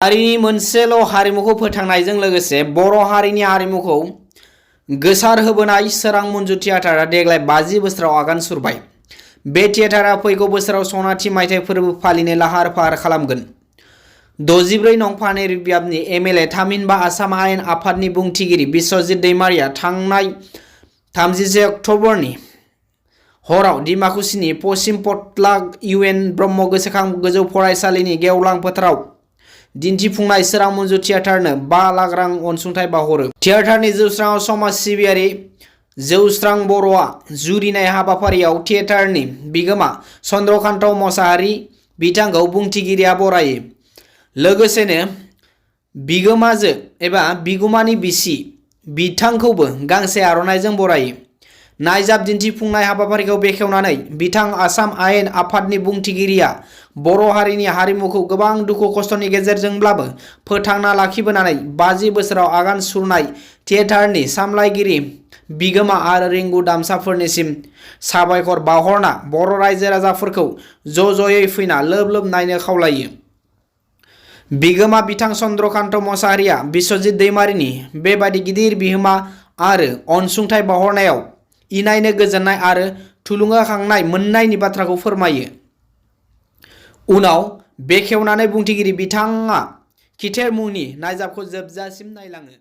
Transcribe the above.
हारिनि मोनसेल' हारिमुखौ फोथांनायजों लोगोसे बर' हारिनि हारिमुखौ गोसार होबोनाय सोरां मुन्जु थियेटारा देग्लाय 50 बोसोराव आगान सुरबाय। बे थियेटारा फैगौ बोसोराव सनाथि मायथाइ फोरबो फालिनो लाहार फाहार खालामगोन। 64 नं पानेरि बियाबनि एमएलए थामहिनबा आसाम आयेन आफादनि बुंथिगिरि बिस्वजित दैमारिया थांनाय 31 अक्ट'बरनि हराव डिमाकुसिनि पश्चिम पटलाग इउएन ब्रह्म गोसोखां गोजौ फरायसालिनि गेवलां फोथाराव दिन्थिफुंनाय सोरां मुन्जु थियेटारनो 5 लाख रां अनसुंथाइ बाउहरो। थियेटारनि जौस्राङाव समाज सिबियारि जौस्रां बर'आ जुरिनाय हाबाफारियाव थियेटारनि बिगोमा चन्द्रकान्त मोसाहारि बिथांखौ बुंथिगिरिया बरायो। लोगोसेनो बिगोमाजो एबा बिगुमानि बिसि बिथांखौबो गांसे आर'नाइजों बरायो। नायजाब दिन्थिफुंनाय हाबाफारिखौ बेखेवनानै बिथां आसाम आयेन आफादनि बुंथिगिरिया बर' हारिनि हारिमुखौ गोबां दुखु खस्थ'नि गेजेरजोंब्लाबो फोथांना लाखिबोनानै 50 बोसोराव आगान सुरनाय थियेटारनि सामलायगिरि बिगोमा आरो रिंगु दामसाफोरनिसिम साबायखर बावहरना बर' रायजो राजाफोरखौ ज'ज'यै फैना लोब लोब नायनो खावलायो। बिगोमा बिथां चन्द्रकान्त मोसाहारिया बिस्वजित दैमारिनि बेबादि गिदिर बिहोमा आरो अनसुंथाइ बावहरनायाव इनायनो गोजोननाय आरो थुलुंगाखांनाय मोननायनि बाथ्राखौ फोरमायो। उनाव बेखेवनानै बुंथिगिरि बिथाङा खिथेर मुंनि नायजाबखौ जोबजासिम नायलाङो।